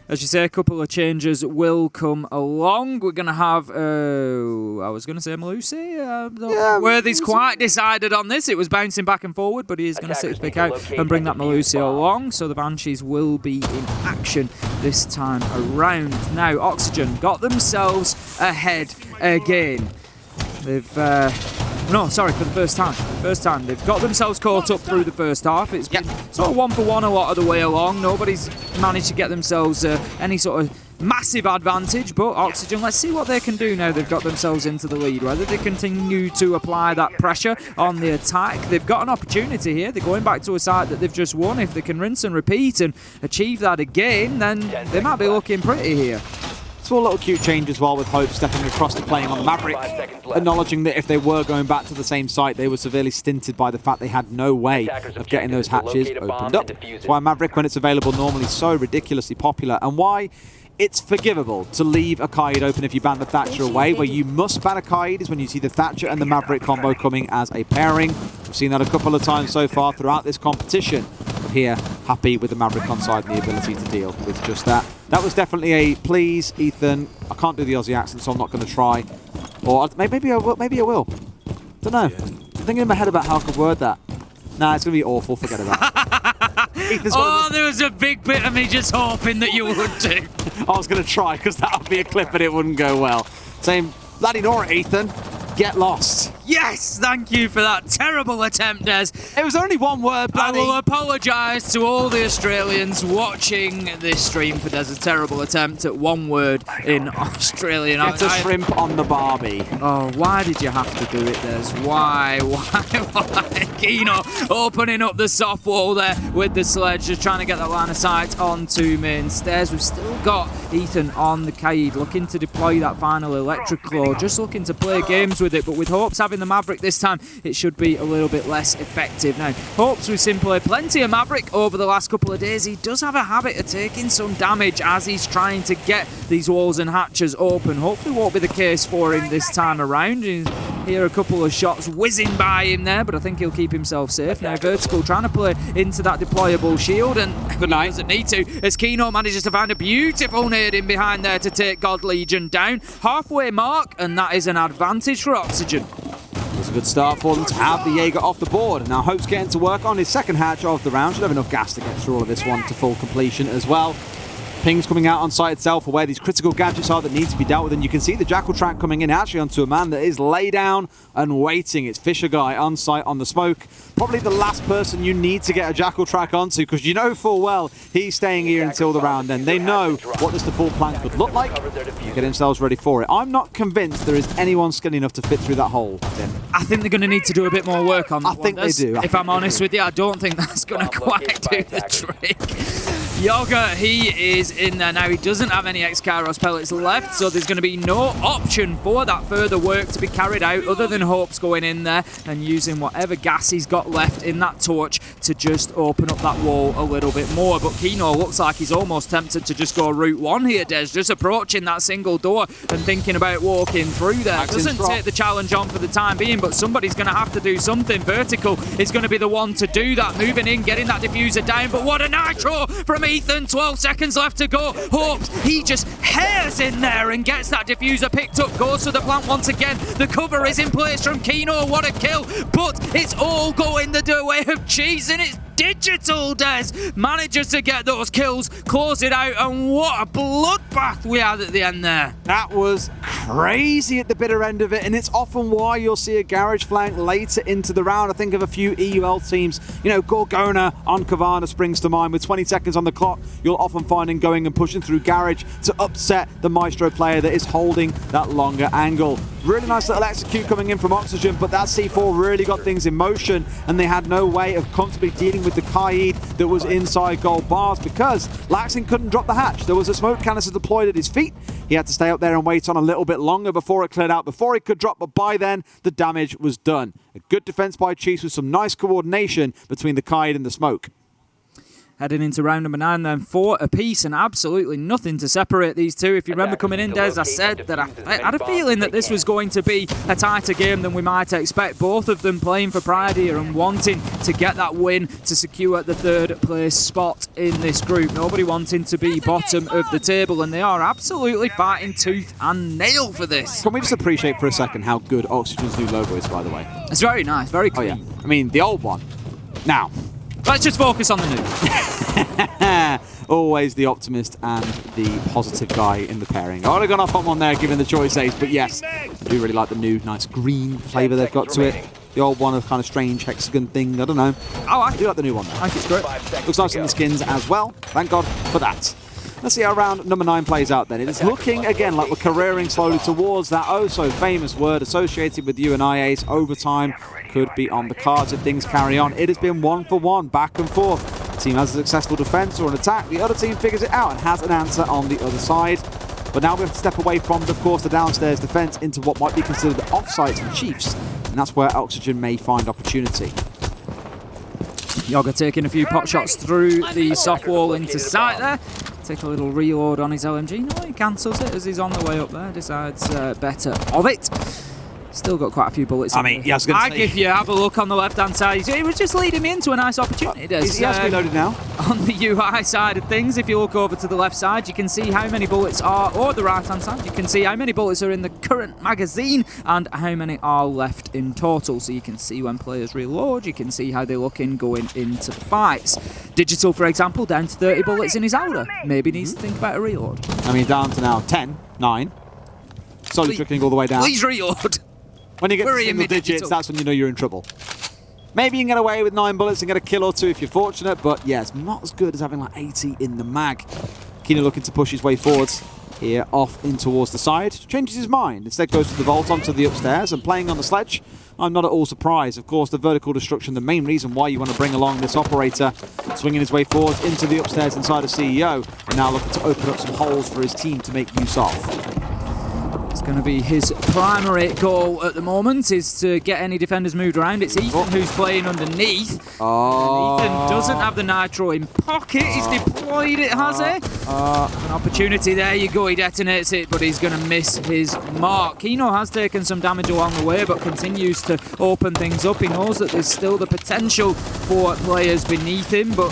As you say, a couple of changes will come along. We're going to have, I was going to say Malusi. Worthy's quite decided on this. It was bouncing back and forward, but he is going to sit his pick out and bring that Malusi along. So the Banshees will be in action this time around. Now, Oxygen got themselves ahead again. They've... for the first time. They've got themselves caught up through the first half. It's been sort of 1-for-1 a lot of the way along. Nobody's managed to get themselves any sort of massive advantage, but Oxygen, let's see what they can do now they've got themselves into the lead. Whether they continue to apply that pressure on the attack. They've got an opportunity here. They're going back to a site that they've just won. If they can rinse and repeat and achieve that again, then they might be looking pretty here. Small little cute change as well, with Hope stepping across to playing on the Maverick, acknowledging that if they were going back to the same site, they were severely stinted by the fact they had no way of getting those hatches opened up. That's why Maverick, when it's available normally, is so ridiculously popular, and why it's forgivable to leave a Kaid open if you ban the Thatcher away. Where you must ban a Kaid is when you see the Thatcher and the Maverick combo coming as a pairing. We've seen that a couple of times so far throughout this competition. But here, happy with the Maverick on side and the ability to deal with just that. That was definitely a please, Ethan. I can't do the Aussie accent, so I'm not going to try. Or maybe I will. Maybe I will. Don't know. I'm thinking in my head about how I could word that. Nah, it's going to be awful. Forget about it. There was a big bit of me just hoping that you would do. I was going to try, because that would be a clip and it wouldn't go well. Saying, bloody Nora, Ethan. Get lost. Yes, thank you for that terrible attempt, Des. It was only one word, bloody. I will apologise to all the Australians watching this stream for Des' terrible attempt at one word in Australian. Get a shrimp on the Barbie. Oh, why did you have to do it, Des? Why? Keno opening up the soft wall there with the sledge, just trying to get that line of sight onto main stairs. We've still got Ethan on the Kaid, looking to deploy that final electric claw, just looking to play games with it, but with Hopes having the Maverick this time, it should be a little bit less effective. Now, Hopes with simply plenty of Maverick over the last couple of days. He does have a habit of taking some damage as he's trying to get these walls and hatches open. Hopefully won't be the case for him this time around. You hear a couple of shots whizzing by him there, but I think he'll keep himself safe. Now, Vertical trying to play into that deployable shield, and he doesn't need to, as Keno manages to find a beautiful nade in behind there to take God Legion down. Halfway mark, and that is an advantage for Oxygen. It's a good start for them to have the Jaeger off the board. Now Hope's getting to work on his second hatch of the round. Should have enough gas to get through all of this one to full completion as well. Pings coming out on site itself for where these critical gadgets are that need to be dealt with, and you can see the Jackal track coming in actually onto a man that is lay down and waiting. It's Fisher Guy on site on the smoke. Probably the last person you need to get a Jackal track onto, because you know full well he's staying here until the round end. They know what this default plan could look like and get themselves ready for it. I'm not convinced there is anyone skilled enough to fit through that hole, Tim. I think they're going to need to do a bit more work on that. I think they do. If I'm honest with you, I don't think that's going to quite do the trick. Yoga, he is in there now. He doesn't have any X-Kairos pellets left, so there's going to be no option for that further work to be carried out other than Hope's going in there and using whatever gas he's got left in that torch to just open up that wall a little bit more. But Kino looks like he's almost tempted to just go route one here, Des, just approaching that single door and thinking about walking through there. Doesn't take the challenge on for the time being, but somebody's going to have to do something. Vertical is going to be the one to do that, moving in, getting that diffuser down, but what a nitro from Ethan. 12 seconds left to go. Hopes, he just hairs in there and gets that diffuser picked up, goes to the plant once again. The cover is in place from Kino. What a kill, but it's all going the way of cheese, and it's Digital, Des manages to get those kills, close it out, and what a bloodbath we had at the end there. That was crazy at the bitter end of it, and it's often why you'll see a garage flank later into the round. I think of a few EUL teams, you know, Gorgona on Kavana springs to mind. With 20 seconds on the clock, you'll often find him going and pushing through garage to upset the Maestro player that is holding that longer angle. Really nice little execute coming in from Oxygen, but that C4 really got things in motion, and they had no way of comfortably dealing with the Kaid that was inside gold bars because Laxing couldn't drop the hatch. There was a smoke canister deployed at his feet. He had to stay up there and wait on a little bit longer before it cleared out, before he could drop, but by then the damage was done. A good defense by Chiefs with some nice coordination between the Kaid and the smoke. Heading into round number 9 then, 4 apiece and absolutely nothing to separate these two. If you remember coming in, Des, I said that I had a feeling that this was going to be a tighter game than we might expect. Both of them playing for pride here and wanting to get that win to secure the 3rd place spot in this group. Nobody wanting to be bottom of the table, and they are absolutely fighting tooth and nail for this. Can we just appreciate for a second how good Oxygen's new logo is, by the way? It's very nice, very clean. Oh, yeah. I mean, the old one. Now, let's just focus on the new. Always the optimist and the positive guy in the pairing. I would have gone off on one there given the choice ace, but yes, I do really like the new nice green flavour they've got to it. The old one, a kind of strange hexagon thing, I don't know. Oh, I do like the new one though. I think it's great. Looks nice in the skins as well. Thank God for that. Let's see how round number 9 plays out then. It is looking again like we're careering slowly towards that oh so famous word associated with you and I, Ace. Overtime could be on the cards if things carry on. It has been 1-for-1, back and forth. The team has a successful defense or an attack. The other team figures it out and has an answer on the other side. But now we have to step away from, of course, the downstairs defense into what might be considered offsites for Chiefs. And that's where Oxygen may find opportunity. Yoga taking a few pot shots through the soft wall into sight there. Take a little reload on his LMG. No, he cancels it as he's on the way up there. Decides better of it. Still got quite a few bullets. I mean, yeah, I was going to say. If you have a look on the left-hand side, he was just leading me into a nice opportunity. He has reloaded now. On the UI side of things, if you look over to the left side, you can see how many bullets are, or the right-hand side, you can see how many bullets are in the current magazine and how many are left in total. So you can see when players reload, you can see how they're looking going into the fights. Digital, for example, down to 30 bullets in his Aura. Maybe needs to think about a reload. I mean, down to now 10, 9. Slowly trickling all the way down. Please reload. When you get to single digits, that's when you know you're in trouble. Maybe you can get away with 9 bullets and get a kill or 2 if you're fortunate, but yeah, it's not as good as having like 80 in the mag. Kino looking to push his way forwards here, off in towards the side. Changes his mind. Instead goes to the vault onto the upstairs and playing on the sledge. I'm not at all surprised. Of course, the vertical destruction, the main reason why you want to bring along this operator, swinging his way forwards into the upstairs inside of CEO, and now looking to open up some holes for his team to make use of. It's going to be his primary goal at the moment, is to get any defenders moved around. It's Ethan who's playing underneath. Oh. And Ethan doesn't have the nitro in pocket. He's deployed it, has he? An opportunity there you go. He detonates it, but he's going to miss his mark. Kino has taken some damage along the way, but continues to open things up. He knows that there's still the potential for players beneath him, but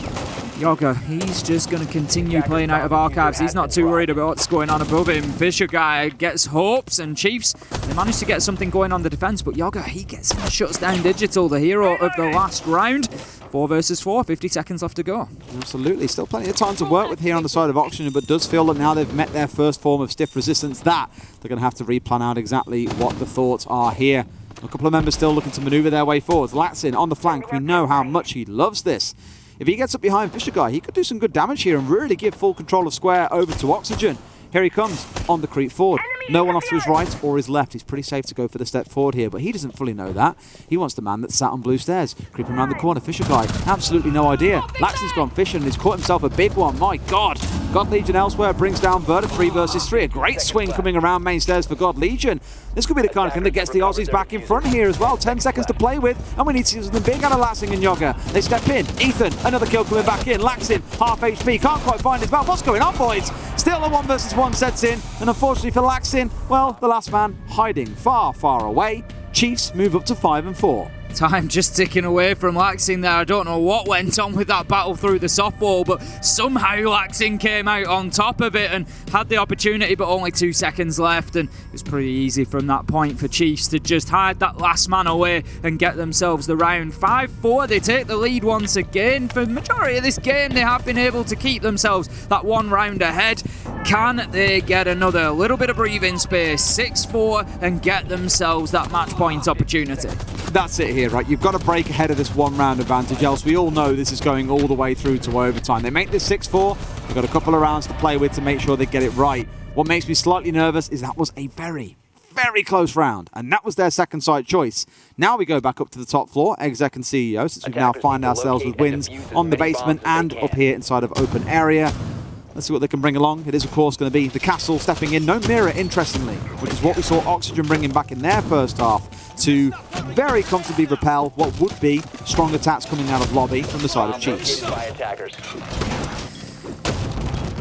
Yoga, he's just going to continue playing out of archives. He's not too worried about what's going on above him. Fisher guy gets hopes, and Chiefs, they managed to get something going on the defense, but Yoga, he gets in and shuts down Digital, the hero of the last round. 4 versus 4, 50 seconds left to go. Absolutely, still plenty of time to work with here on the side of Oxygen, but does feel that now they've met their first form of stiff resistance, that they're going to have to replan out exactly what the thoughts are here. A couple of members still looking to maneuver their way forwards. Latsin on the flank, we know how much he loves this. If he gets up behind Fisher Guy, he could do some good damage here and really give full control of Square over to Oxygen. Here he comes on the creep forward. No one off to his right or his left. He's pretty safe to go for the step forward here, but he doesn't fully know that. He wants the man that sat on blue stairs. Creeping around the corner, Fisher Guy, absolutely no idea. Laxton's gone Fisher and he's caught himself a big one. My God. God Legion elsewhere brings down Verta 3 versus 3. A great swing coming around main stairs for God Legion. This could be the kind of thing that gets the Aussies back in front here as well. 10 seconds to play with, and we need to see something big out of Laxing and Yoga. They step in. Ethan, another kill coming back in. Laxing, half HP, can't quite find his mouth. What's going on, boys? Still a 1 versus 1 sets in, and unfortunately for Laxing, well, the last man hiding far, far away. Chiefs move up to 5 and 4. Time just ticking away from Laxing there. I don't know what went on with that battle through the softball, but somehow Laxing came out on top of it and had the opportunity, but only 2 seconds left, and it was pretty easy from that point for Chiefs to just hide that last man away and get themselves the round. 5-4, they take the lead once again. For the majority of this game, they have been able to keep themselves that 1 round ahead. Can they get another little bit of breathing space? 6-4 and get themselves that match point opportunity. That's it here, right? You've got to break ahead of this 1 round advantage, else we all know this is going all the way through to overtime. They make this 6-4. They've got a couple of rounds to play with to make sure they get it right. What makes me slightly nervous is that was a very, very close round, and that was their second side choice. Now we go back up to the top floor, Exec and CEO, since we now find ourselves with wins on the basement and up here inside of open area. Let's see what they can bring along. It is, of course, going to be the Castle stepping in. No mirror, interestingly, which is what we saw Oxygen bringing back in their first half to very comfortably repel what would be strong attacks coming out of lobby from the side of Chiefs.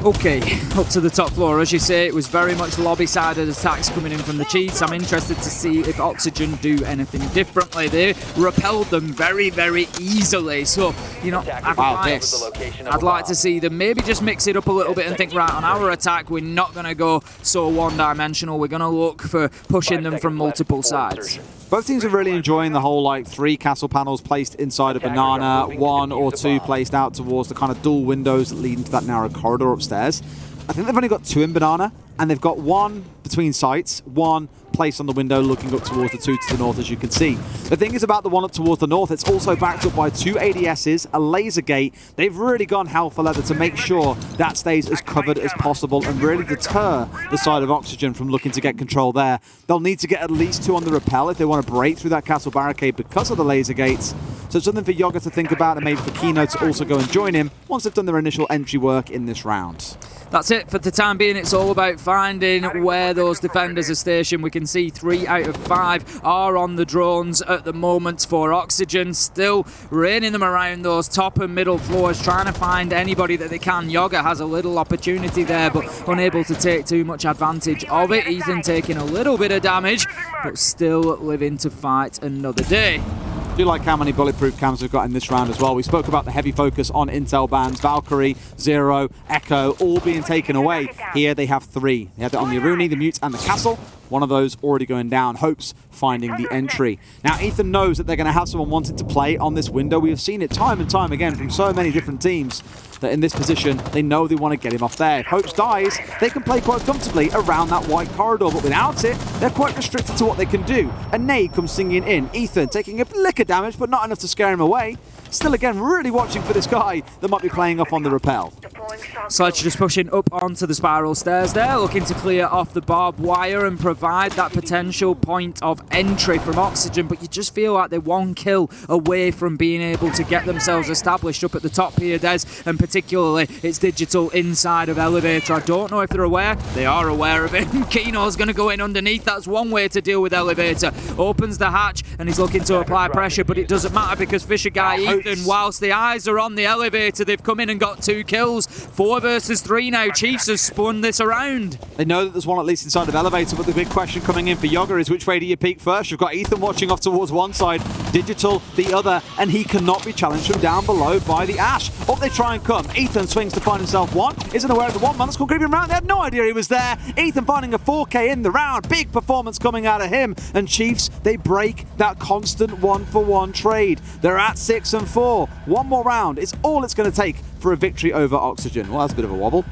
Okay, up to the top floor. As you say, it was very much lobby-sided attacks coming in from the Chiefs. I'm interested to see if Oxygen do anything differently. They repelled them very, very easily. So, you know, I'd like to see them maybe just mix it up a little bit and think, right, on our attack, we're not going to go so one-dimensional. We're going to look for pushing them from multiple sides. Both teams are really enjoying the whole, like, 3 castle panels placed inside a banana, 1 or 2 placed out towards the kind of dual windows leading to that narrow corridor upstairs. I think they've only got 2 in banana, and they've got 1 between sites, 1 placed on the window looking up towards the 2 to the north, as you can see. The thing is about the one up towards the north, it's also backed up by 2 ADSs, a laser gate. They've really gone hell for leather to make sure that stays as covered as possible and really deter the side of Oxygen from looking to get control there. They'll need to get at least 2 on the rappel if they want to break through that castle barricade because of the laser gates. So it's something for Yoga to think about, and maybe for Kino to also go and join him once they've done their initial entry work in this round. That's it for the time being. It's all about finding where those defenders are stationed. We can see 3 out of 5 are on the drones at the moment for Oxygen, still raining them around those top and middle floors, trying to find anybody that they can. Yoga has a little opportunity there, but unable to take too much advantage of it. Ethan taking a little bit of damage, but still living to fight another day. I do like how many bulletproof cams we've got in this round as well. We spoke about the heavy focus on Intel bands, Valkyrie, Zero, Echo, all being taken away. Here they have 3. They have it on the Aruni, the Mute, and the Castle. One of those already going down. Hopes finding the entry. Now, Ethan knows that they're going to have someone wanting to play on this window. We have seen it time and time again from so many different teams that in this position, they know they want to get him off there. If Hopes dies, they can play quite comfortably around that white corridor, but without it, they're quite restricted to what they can do. A nade comes singing in. Ethan taking a lick of damage, but not enough to scare him away. Still, again, really watching for this guy that might be playing off on the rappel. Sledge just pushing up onto the spiral stairs there, looking to clear off the barbed wire and provide that potential point of entry from Oxygen, but you just feel like they're 1 kill away from being able to get themselves established up at the top here, Des, and particularly it's Digital inside of Elevator. I don't know if they're aware. They are aware of it. Kino's going to go in underneath. That's one way to deal with Elevator. Opens the hatch and he's looking to apply pressure, but it doesn't matter because Fisher Guy, Ethan, whilst the eyes are on the Elevator, they've come in and got 2 kills. 4 versus 3 now. Chiefs have spun this around. They know that there's one at least inside of Elevator, but the big question coming in for Yoga is which way do you peek first? You've got Ethan watching off towards one side, Digital the other, and he cannot be challenged from down below by the Ash. Up they try and come. Ethan swings to find himself one. Isn't aware of the one man that's called creeping around. They had no idea he was there. Ethan finding a 4K in the round. Big performance coming out of him. And Chiefs, they break that constant 1-for-1 trade. They're at 6-4. One more round. It's all it's going to take for a victory over Oxygen. Well, that's a bit of a wobble.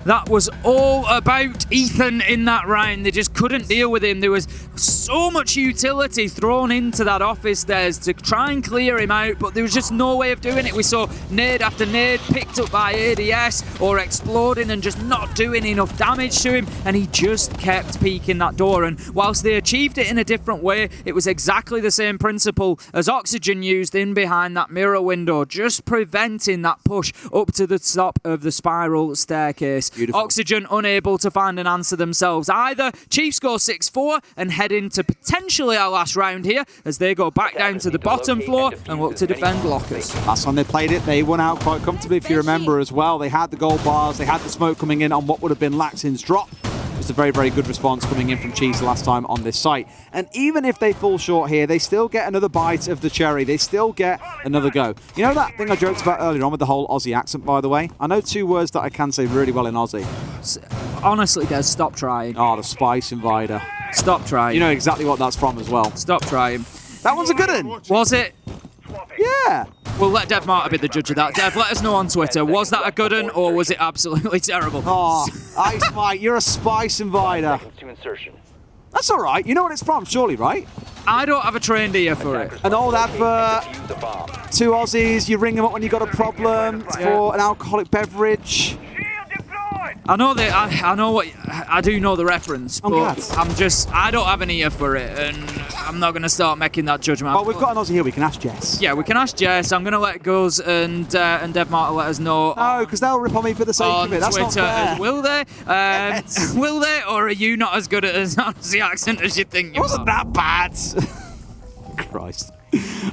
That was all about Ethan in that round. They just couldn't deal with him. There was so much utility thrown into that office there to try and clear him out, but there was just no way of doing it. We saw nade after nade picked up by ADS or exploding and just not doing enough damage to him, and he just kept peeking that door. And whilst they achieved it in a different way, it was exactly the same principle as Oxygen used in behind that mirror window, just preventing that push up to the top of the spiral staircase. Beautiful. Oxygen unable to find an answer themselves either. Chiefs go 6-4 and head into potentially our last round here as they go back down to the bottom floor and look to defend lockers. Last time they played it, they won out quite comfortably, if you remember as well. They had the gold bars, they had the smoke coming in on what would have been Laxin's drop. Just a very, very good response coming in from Chiefs last time on this site. And even if they fall short here, they still get another bite of the cherry. They still get another go. You know that thing I joked about earlier on with the whole Aussie accent, by the way? I know two words that I can say really well in Aussie. Honestly, Des, stop trying. Oh, the Spice Invader. Stop trying. You know exactly what that's from as well. Stop trying. That one's a good one. Was it? Yeah. We'll let Dev Marta be the judge of that. Dev, let us know on Twitter. Was that a good one or was it absolutely terrible? Oh, Ice Mike, you're a Spice Invader. That's all right. You know what it's from, surely, right? I don't have a trained ear for it. An old advert. Two Aussies, you ring them up when you got a problem for an alcoholic beverage. I know that. I know what. I do know the reference, I'm but glad. I don't have an ear for it, and I'm not going to start making that judgment. Well, we've got an Aussie here. We can ask Jess. Yeah, we can ask Jess. I'm going to let Guz and Dev Marta let us know. No, because they'll rip on me for the sake of it. That's Twitter. not fair. Will they? Yes. Will they? Or are you not as good at an Aussie accent as you think you It wasn't are? that bad. Christ.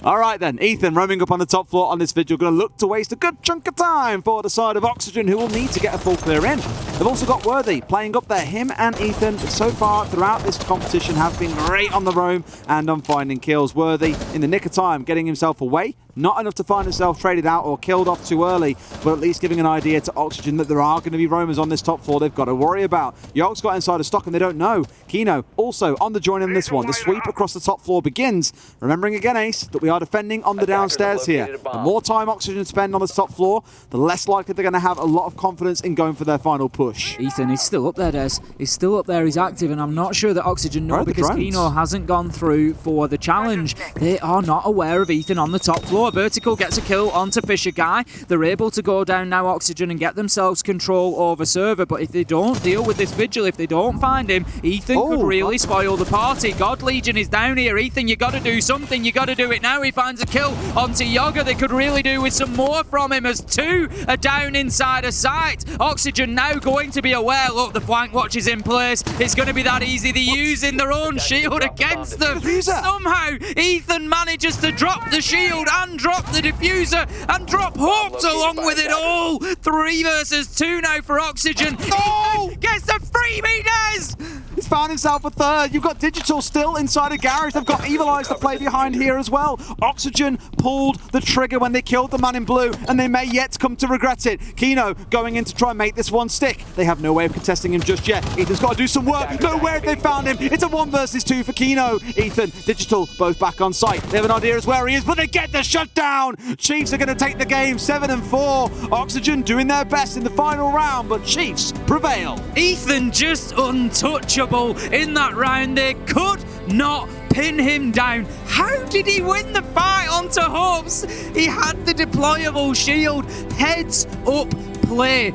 All right then, Ethan roaming up on the top floor on this vigil, going to look to waste a good chunk of time for the side of Oxygen, who will need to get a full clear in. They've also got Worthy playing up there. Him and Ethan so far throughout this competition have been great on the roam and on finding kills. Worthy in the nick of time getting himself away. Not enough to find himself traded out or killed off too early, but at least giving an idea to Oxygen that there are going to be roamers on this top floor they've got to worry about. Yogg's got inside of stock and they don't know. Kino also on the join in this one. The sweep across the top floor begins. Remembering again, Ace, that we are defending on the downstairs here. The more time Oxygen spend on this top floor, the less likely they're going to have a lot of confidence in going for their final push. Ethan is still up there, Des. He's still up there, he's active, and I'm not sure that Oxygen know because Kino hasn't gone through for the challenge. They are not aware of Ethan on the top floor. Vertical gets a kill onto Fisher Guy. They're able to go down now, Oxygen, and get themselves control over server, but if they don't deal with this vigil, if they don't find him, Ethan could really spoil the party. God Legion is down here. Ethan, you got to do something. You got to do it now. He finds a kill onto Yogga. They could really do with some more from him as two are down inside a site. Oxygen now going to be aware. Look, the flank watch is in place. It's going to be that easy. They're using their own shield against them. Somehow, Ethan manages to drop the shield and drop the diffuser and drop Hawks along with it all. 3 versus 2 now for Oxygen. Oh! Gets the freebie, Des! He's found himself a third. You've got Digital still inside a garage. They've got Evil Eyes to play behind here as well. Oxygen pulled the trigger when they killed the man in blue, and they may yet come to regret it. Kino going in to try and make this one stick. They have no way of contesting him just yet. Ethan's got to do some work. Nowhere have they found him. It's a 1 versus 2 for Kino. Ethan, Digital, both back on site. They have an idea as where he is, but they get the shutdown. Chiefs are going to take the game 7-4. Oxygen doing their best in the final round, but Chiefs prevail. Ethan just untouchable in that round. They could not pin him down. How did he win the fight onto Hopes? He had the deployable shield. Heads up play.